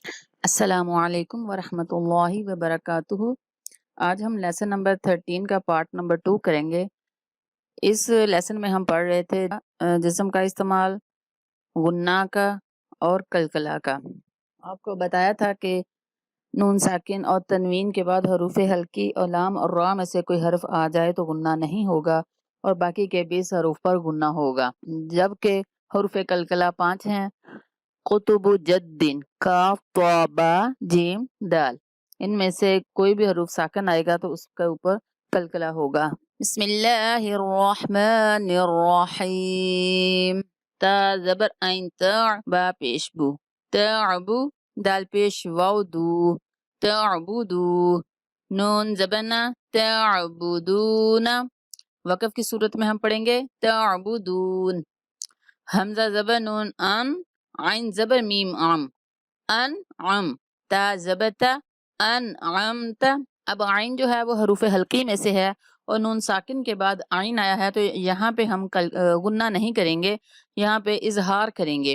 السلام علیکم ورحمۃ اللہ وبرکاتہ۔ آج ہم لیسن نمبر 13 کا پارٹ نمبر 2 کریں گے۔ اس لیسن میں ہم پڑھ رہے تھے جسم کا استعمال، غنہ کا اور قلقلہ کا۔ آپ کو بتایا تھا کہ نون ساکن اور تنوین کے بعد حروف ہلکی اور لام اور را میں سے کوئی حرف آ جائے تو غنہ نہیں ہوگا اور باقی کے 20 حروف پر غنہ ہوگا، جبکہ حروف قلقلہ 5 ہیں: قطب جدن، کاف طا با جیم دال۔ ان میں سے کوئی بھی حروف ساکن آئے گا تو اس کے اوپر قلقلہ ہوگا۔ بسم اللہ الرحمن الرحیم۔ تا زبر عین تا، با پیش بو، تعبو، دال پیش واو دو، تعبدو، نون زبنا تعبدون۔ وقف کی صورت میں ہم پڑھیں گے تعبدون۔ حمزہ زبر نون ان، عین زبر میم عم، انعم، تا زبتا انعمت۔ اب عین جو ہے وہ حروف حلقی میں سے ہے اور نون ساکن کے بعد عین آیا ہے تو یہاں پہ ہم غنہ نہیں کریں گے، یہاں پہ اظہار کریں گے۔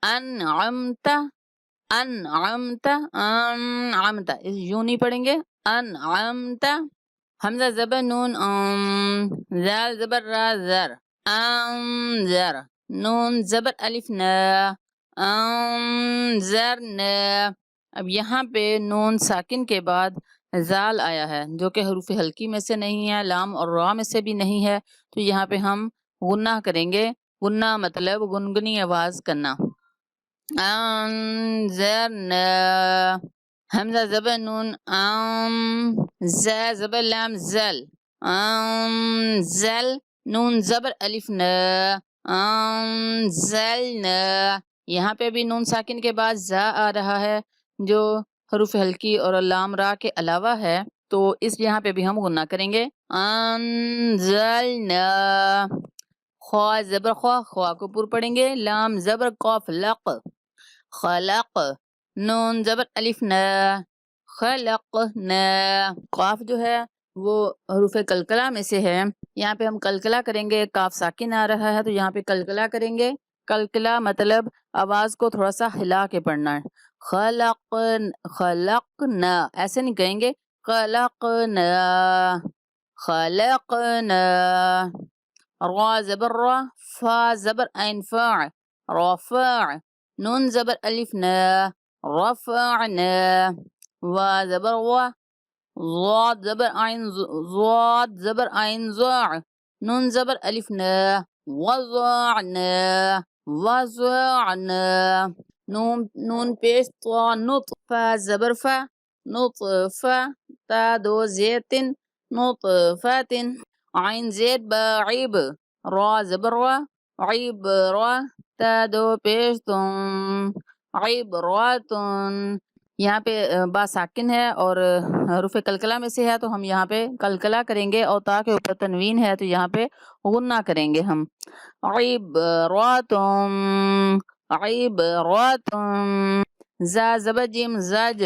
انعمت، انعمت، انعمت، یوں نہیں پڑھیں گے، انعمت۔ حمزہ زبر نون زال زبر را زر، انذر، نون زبر الف نا، انذرنا۔ اب یہاں پہ نون ساکن کے بعد زال آیا ہے جو کہ حروف حلقی میں سے نہیں ہے، لام اور را میں سے بھی نہیں ہے، تو یہاں پہ ہم غنہ کریں گے۔ غنہ مطلب گنگنی آواز کرنا۔ انذرنا۔ حمزہ زبر نون زا زبر لام زل، انزل، نون زبر الف نا، انزلنا۔ یہاں پہ بھی نون ساکن کے بعد زا آ رہا ہے جو حروف حلقی اور لام را کے علاوہ ہے، تو اس یہاں پہ بھی ہم غنہ کریں گے۔ انزلنا۔ خوا زبر خوا، خوا کو پر پڑھیں گے، لام زبر قاف لق، خلق، نون زبر الف نا، خلقنا۔ قاف جو ہے وہ حروف قلقلہ میں سے ہے، یہاں پہ ہم قلقلہ کریں گے، کاف ساکن آ رہا ہے تو یہاں پہ قلقلہ کریں گے۔ قلقلہ مطلب آواز کو تھوڑا سا ہلا کے پڑھنا ہے۔ خلقنا، ایسے نہیں کہیں گے، خلقنا، خلقنا۔ را زبر را، فا زبر عین فاع، رفاع، نون زبر الف نا، رفعنا، وا زبر وا، ضاد زبر عین ضاد زبر عین ضاع، نون زبر الف نا، وضعنا، وضعنا، نون پیش طا نطق، فا زبر فا، نطفا، تا دو زیتن، نطفات، عین زید با عیب، را زبر را، عیب را، تا دو پیش تن، عبراتن۔ یہاں پہ با ساکن ہے اور حروف قلقلہ میں سے ہے تو ہم یہاں پہ قلقلہ کریں گے، اور تا کے اوپر تنوین ہے تو یہاں پہ غنہ کریں گے ہم۔ عبراتن، عبراتن۔ زا زبر جیم زج،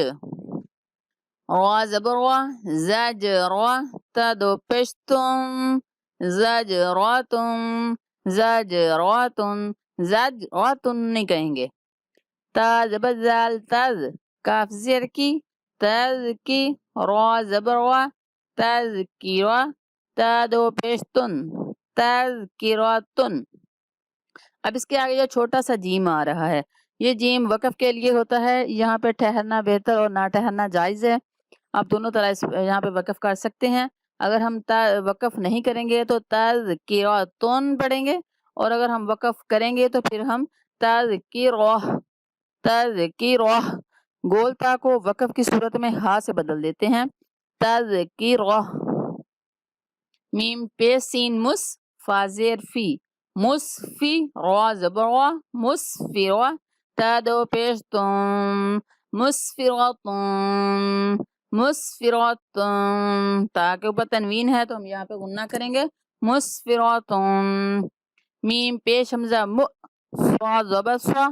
را زبر وا، زج را، تا دو پشتن، زج راتن، زج راتن، زج راتن نہیں کہیں گے۔ تا زبر زال تز، کاف زیر کی، تز کی، را زبر وا، تز کی را، تا دو پیشتن، تز کی راتن۔ اب اس کے آگے جو چھوٹا سا جیم آ رہا ہے، یہ جیم وقف کے لیے ہوتا ہے، یہاں پہ ٹھہرنا بہتر اور نہ ٹھہرنا جائز ہے، آپ دونوں طرح یہاں پہ وقف کر سکتے ہیں۔ اگر ہم وقف نہیں کریں گے تو تز کی راتن پڑھیں گے، اور اگر ہم وقف کریں گے تو پھر ہم تز کی روح، تذکیرہ، گول تا کو وقف کی صورت میں ہا سے بدل دیتے ہیں، تذکیرہ۔ میم پیش سین مس، فا زیر فی، مسفی، را زبر وا، مسفرہ، تا دو پیش تم، مسفرتن، مسفرتن۔ تا کے اوپر تنوین ہے تو ہم یہاں پہ غنہ کریں گے، مسفرتن۔ میم پیش حمزہ م، صا زبر صا،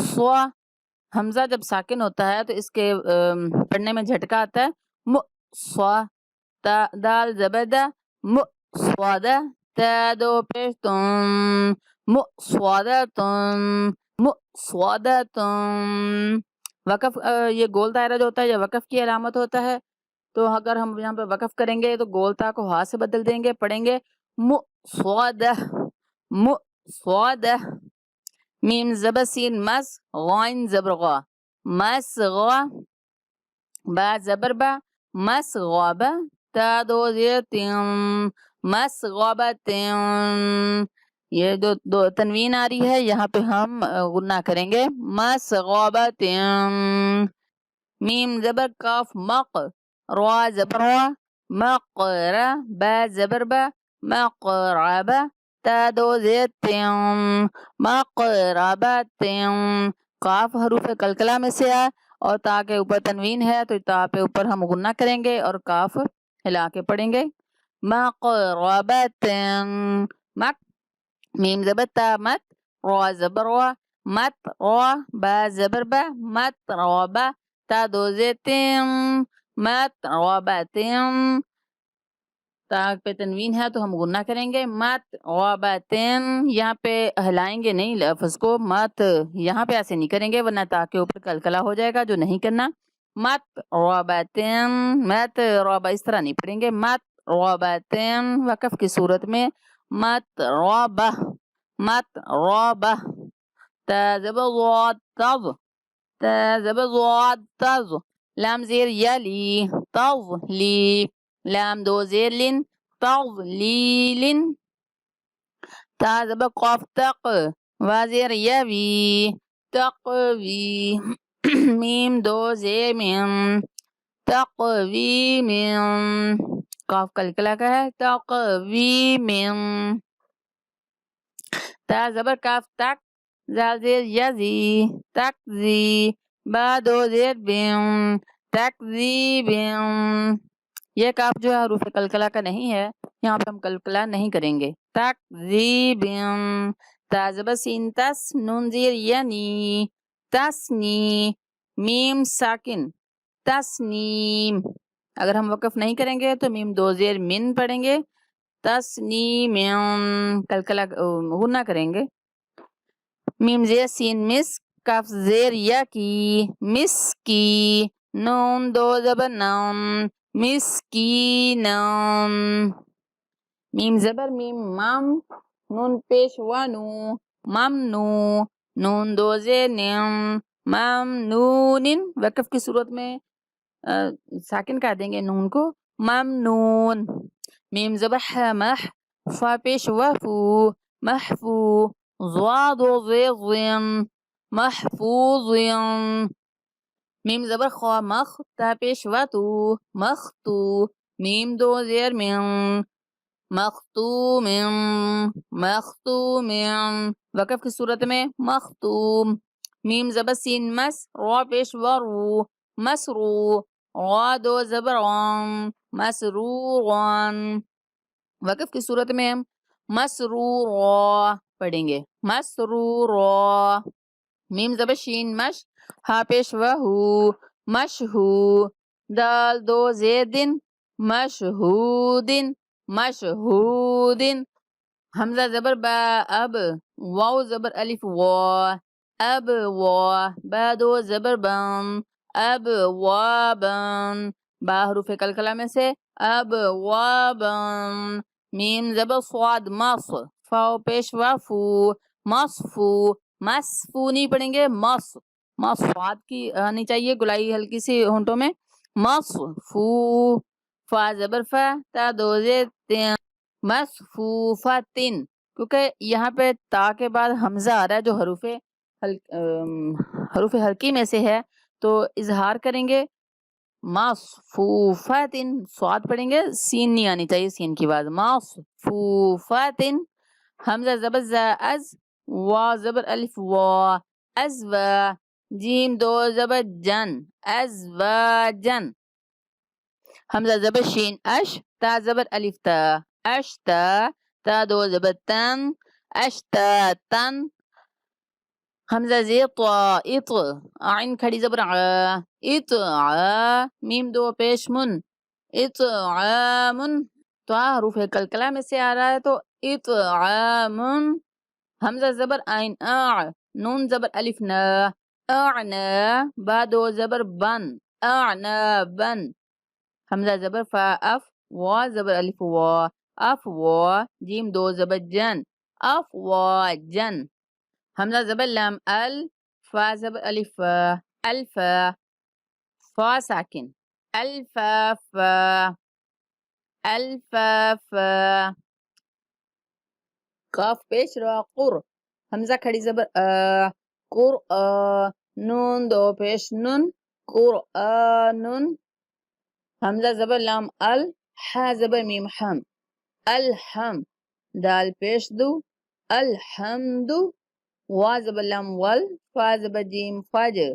سوا۔ حمزہ جب ساکن ہوتا ہے تو اس کے پڑھنے میں جھٹکا آتا ہے، م سوا۔ دال زبردہ، م سوادہ، تا دو پیش تم، م سوادہ تم، م سوادہ تم۔ وقف یہ گول دائرہ جو ہوتا ہے یہ وقف کی علامت ہوتا ہے، تو اگر ہم یہاں پہ وقف کریں گے تو گول تا کو ہا سے بدل دیں گے، پڑھیں گے مصودہ مصودہ، میم زبر سین مس، غائن زبر غا، مس غا، با زبر با، مس غابہ، تا دو زیر تم، مس غابتم، یہ دو تنوین آ رہی ہے یہاں پہ ہم غنہ کریں گے، مس غابتم، میم زبر کاف مق، را زبر را، مقر، با زبر با، مقربہ، تا دو زیر تم، مقربتم، قاف حروف قلقلہ میں سے ہے اور تا کے اوپر تنوین ہے تو تا پہ اوپر ہم غنہ کریں گے اور کاف ہلا کے پڑھیں گے، مقربتم، مق، میم زبر تا مت، را زبر را، مت را، با زبر با، مت رابا، تا دو زیر تم، مت رابتم، تا پہ تنوین ہے تو ہم غنہ کریں گے، مت غابتن، یہاں پہ ہلائیں گے نہیں لفظ کو، مت یہاں پہ ایسے نہیں کریں گے ورنہ تا کے اوپر کلکلا ہو جائے گا جو نہیں کرنا، مت غابتن، مت غابہ اس طرح نہیں پڑھیں گے، مت غابتن وقف کی صورت میں، مت غابہ، مت غابہ، تا زبر ضاد تض، تا زبر ضاد تض، لام زیر یلی تض لی، لام دو زیر لن تضلیل، تا زبر قاف تق، وا زیر یوی تقوی، میم دو زیر میم تقوی میم، قاف کلکلا کا ہے تقوی میم، تا زبر کاف تک، زال زیر یزی تکزی، با دو زیر بیم تکزی بیم، یہ کاف جو ہے حروف کلکلا کا نہیں ہے، یہاں پہ ہم کلکلا نہیں کریں گے، تکذیبم، تا زبر سین تس، نون زیر ینی تسنی، میم ساکن تسنیم، اگر ہم وقف نہیں کریں گے تو میم دو زیر من پڑھیں گے، تسنیم، کلکلا غنہ کریں گے، میم زیر سین مس، کاف زیر یا کی مس کی، نون دو زبر نون مسکینم، میم زبر میم مم، نون پیش ونو ممنو، نون دو زیر نم ممنون، وقف کی صورت میں ساکن کر دیں گے نون کو، ممنون، میم زبر مح، فا پیش وفو محفو، ضاد و ضم محفوظ، میم زبر خوا مخ، تا پیش وتو مختو، میم دو زیر میم مختوم، مختوم، وقف کی صورت میں مختوم، میم زبر سین مس، را پیش ورو مسرو، را دو زبر غم مسروران، وقف کی صورت میں ہم مسرورا پڑھیں گے، مسرورا، میم زبر شین مش، ہا پیش وہو مشہو، دال دو زیدن مشہودن مشہودن، حمزہ زبر با اب، واو زبر الف وا، اب وا، با دو زبر بم، اب وابن، با حروف کلکلہ میں سے اب وابن، میم زبر صاد مص، فاو پیش وفو مصفو، مصفو نہیں پڑھیں گے، مص، مص صاد کی آنی چاہیے گلائی ہلکی سی ہونٹوں میں، مصفو، فا زبر فا، تا دو زیر تین، مصفوفتن، کیونکہ یہاں پہ تا کے بعد حمزہ آ رہا ہے جو حروف حرکی میں سے ہے تو اظہار کریں گے، مصفوفتن، صاد پڑھیں گے، سین نہیں آنی چاہیے سین کی بعد، مصفوفتن، حمزہ زبر زا از، وا زبر الف وا، ازوا، جیم دو زبر جن ازواجن، حمزہ زبر شین اش، تا زبر الف تا اشتا، تا دو زبر تن اشتاتن، حمزہ زیر طا اط، عین کھڑی زبر ع، اطع، میم دو پیش من اطعامن، تو حروف کلکلہ میں سے آ رہا ہے تو اطعامن، حمزہ زبر عین آ، نون زبر الف نا اعنا با دو زبر بن اعنابن حمزہ زبر فا اف وا زبر الف وا اف وا جیم دو زبر جن افواجن حمزہ زبر لام ال فا زبر الف فا الفا فا ساکن الفافا الفافا قاف پیش را قر حمزہ کھڑی زبر قر نون دو پیش نن قرآن حمزہ زبر لام ال حا زبر میم حم الحم دال پیش دو الحمد وا زبر لام ول فا زبر جیم فجر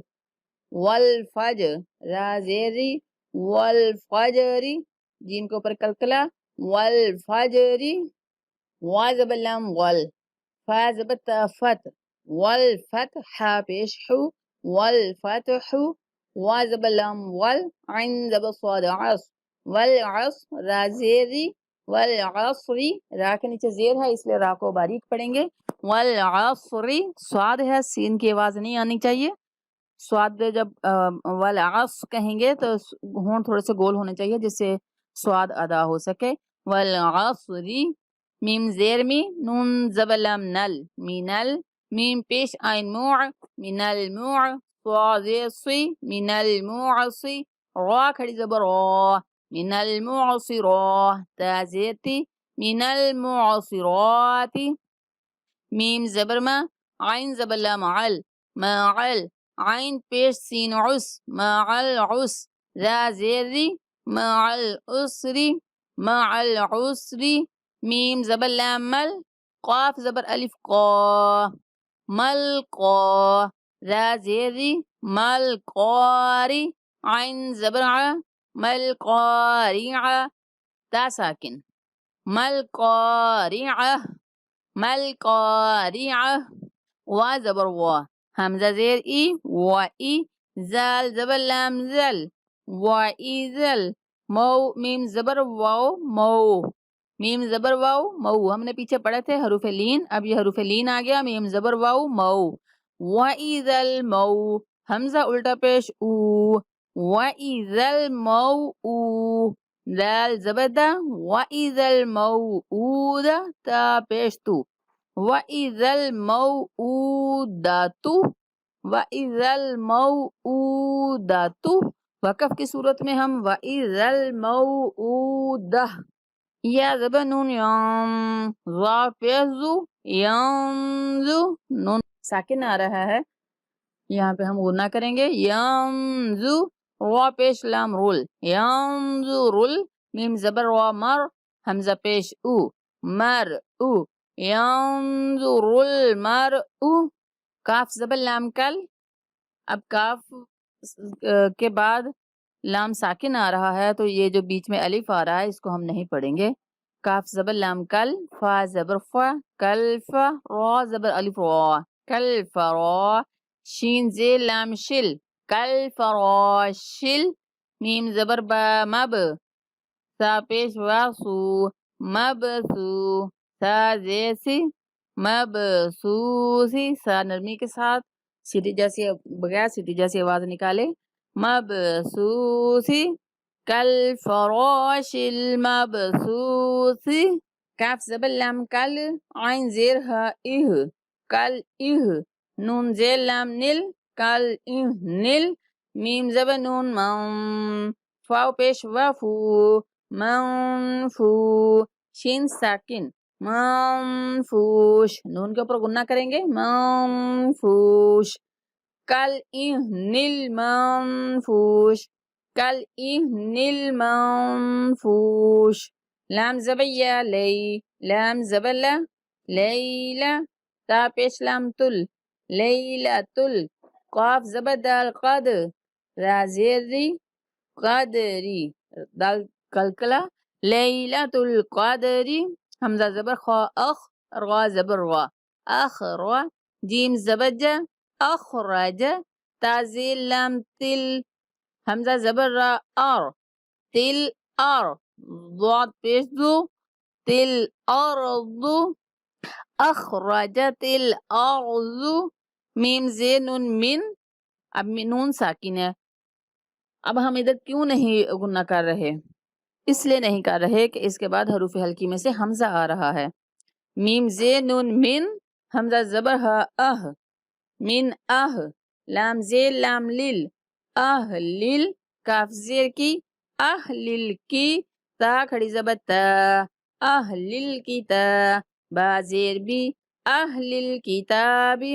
والفجر را زیری والفجری جیم کے اوپر کلکلا والفجری وا زبر لام ول فا زبر تا فت والفتح پیش حو والفتح وا زبر لام ول عین زبر صاد عص والعصر را زیری والعصری را کے نیچے زیر ہے اس لیے را کو باریک پڑھیں گے والعصری صاد ہے سین کی آواز نہیں آنی چاہیے سواد جب والعص کہیں گے تو ہون تھوڑے سے گول ہونے چاہیے جس سے سواد ادا ہو سکے والعصری میم زیر می نون زبر لام نل مینل میم پیش عین موع من الموع صاد سی من الموعصی را کھڑی زبر را من المعصرات تا زیرتی من المعصرات میم زبر ما عین زبر لام عل معل عین پیش سین عس مع العس را زیری مع العسری مع العسری میم زبر لام مل قاف زبر الف قا مل قا را زیری مل قاری عین زبر ع مل قارع تا ساکن مل قارعہ مل قارعہ وا زبر وا حمزہ زیر ای و ای زال زبر لام زل و ای زل مو میم زبر واو مو میم زبر واو مو ہم نے پیچھے پڑھے تھے حروف لین اب یہ حروف لین آ گیا میم زبر واو مو و ای زل مو حمزہ الٹا پیش او و ای زل مو او دال زبر دا و ای زل مو او دا تا پیش تو وَإِذَا الْمَوْءُودَةُ وَإِذَا الْمَوْءُودَةُ وقف کی صورت میں ہم وَإِذَا الْمَوْءُودَةُ یا زبر نون یم ضا پیش زو ینزو نون ساکن آ رہا ہے یہاں پہ ہم غنہ کریں گے ینزو را پیش لام رول ینزو رول میم زبر را مر حمزہ پیش او مر او ينظر المرء کاف زبر لام کل اب کاف کے بعد لام ساکن آ رہا ہے تو یہ جو بیچ میں الف آ رہا ہے اس کو ہم نہیں پڑھیں گے کاف زبر لام کل فا زبر فا کل فا را زبر الف را کل فرا شین زیر لام شل کل فراشل میم زبر با مب سا پیش واسو مبسو سا زیسی مبسوسی سا نرمی کے ساتھ سیٹی جیسی بغیر سیٹی جیسی آواز نکالے مبسوسی کل فراش المبسوسی کاف زبر لام کل عین زیر ہا اہ کل اہ نون زیر لام نل کل اہ نل میم زبر نون من فاو پیش وفو منفو شین ساکن منفوش نون کے اوپر غنہ کریں گے منفوش کل نل منفوش کل نل منفوش لام زبیا لئی لام زبلا لیلا تا پیش لام تل لیلا تل قاف زبدال قد را زیری قدری دال کلکلا لیلۃ القدری حمزہ زبر خا اخ را زبر را اخرا جیم زبر جا اخرج تازیل لام تل حمزہ زبر را ار تل ار ضاد پیش دو تل ارض اخرجت الارض میم زین من اب نون ساکن ہے، اب ہم ادھر کیوں نہیں گننا کر رہے؟ اس لیے نہیں کر رہے کہ اس کے بعد حروف حلقی میں سے حمزہ آ رہا ہے. میم زے نون من، حمزہ زبر اہ، من اہ، لام زیر لام لل، اہ لل، کاف زیر کی، اہ لل کی، تا کھڑی زبر تا، اہ لل کی تا، با زیر بھی، اہ لل کتابی،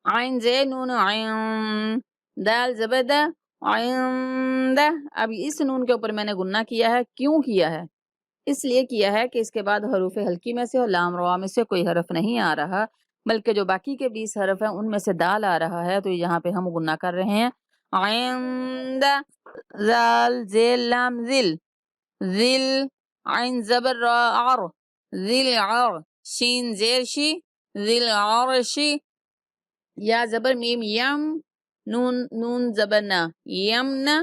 عین زیر نون عین، دال زبر دا، عند. اب اس نون کے اوپر میں نے گننا کیا ہے. کیوں کیا ہے؟ اس لیے کیا ہے کہ اس کے بعد حروف حلقی میں سے اور لام روا میں سے کوئی حرف نہیں آ رہا، بلکہ جو باقی کے 20 حرف ہیں ان میں سے دال آ رہا ہے، تو یہاں پہ ہم گننا کر رہے ہیں. عند، زال زیل لام ذل، ذل، عین زبر را عر، ذل عر، شین زیر شی، ذل عرشی، یا زبر میم یم، نون زبر نا، یمنا،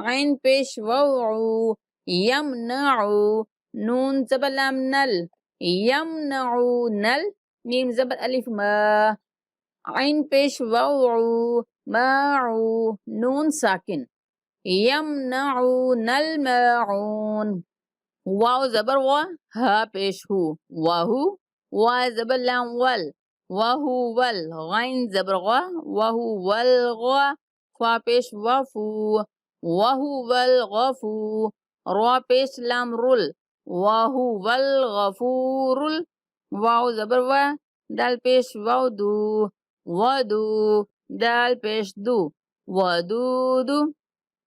عین پیش وعو، یمنعو، نون زبر لام نل، یمنعو نل، میم زبر الف ما، عین پیش وعو، ماعو، نون ساکن، یمنعون الماعون، واو زبر و، ہا پیش ہو، واہو، وا زبر لام ول، وہو ول، غین زبر غ، وہو ول غ، فا پیش وفو، وہو ول غفو، را پیش لام رل، وہو ول غفورل، واو زبر و، دال پیش ودو، ودو، دال پیش دو، ودودو،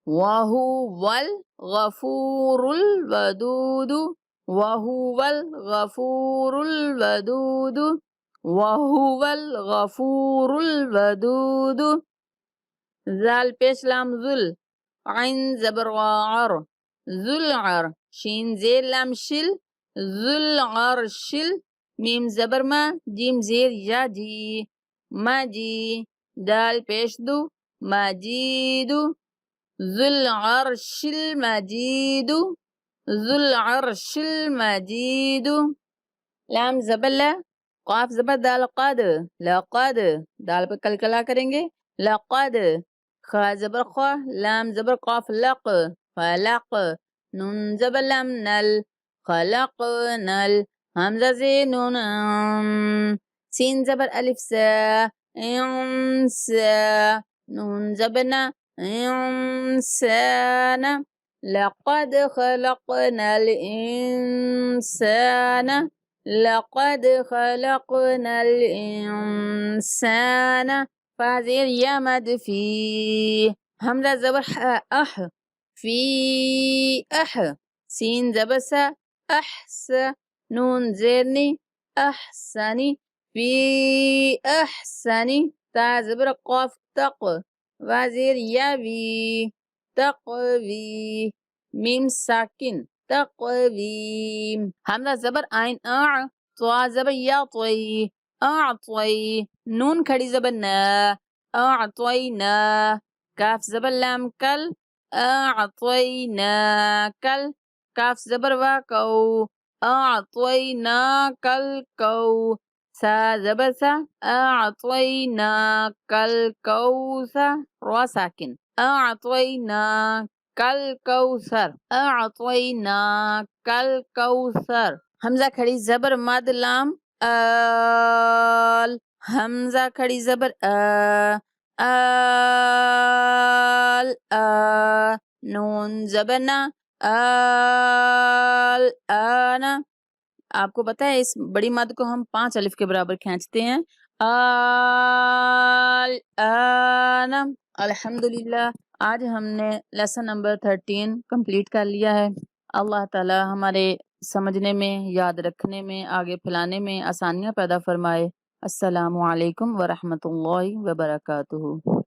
وهو الغفور الودود، وهو الغفور الودود، وهو الغفور الودود، زال پیش لام ذل، عین زبر عر، ذل عر، شین زیر لام شل، ذل عر شل، میم زبر ما، جیم زیر یا جی، ما جی، دال پیش دو، مجیدو، ذو العرش المجید، ذو العرش المجید، لام زبر لا، قاف زبر دال قد، لقد، دال پہ کلکلا کریں گے، لقد، خا زبر خا، لام زبر قاف لق، فلق، نون زبر لام نل، خلق نل، حمزہ زی نون سین زبر الف سا، انسا، نون زبر نا، إنسان، لقد خلقنا الإنسان، لقد خلقنا الإنسان، فازير يمد في، حمزة زبر أح، في أح، سين زبر سا، أحس، نون زيرني، أحسني، في أحسني، تا زبر قاف تق، وزیر یوی، تقوی، میم ساکن، تقویم، حمزہ زبر آئین اع، طوا زبر یا طوی، اعطوی، نون کھڑی زبر نا، اعطوینا، کاف زبر لام کل، اعطوینا کل، کاف زبر وا کو، اعطوینا کل کو، سا زبر سا، اعطویناک الکوثر، را ساکن، اعطویناک الکوثر، اعطویناک الکوثر، حمزہ کھڑی زبر مد لام آل، حمزہ کھڑی زبر آل، نون زبرنا آل، آنا. آپ کو پتا ہے اس بڑی مد کو ہم 5 الف کے برابر کھینچتے ہیں. آن. الحمدللہ آج ہم نے لیسن نمبر 13 کمپلیٹ کر لیا ہے. اللہ تعالی ہمارے سمجھنے میں، یاد رکھنے میں، آگے پھیلانے میں آسانیاں پیدا فرمائے. السلام علیکم ورحمۃ اللہ وبرکاتہ.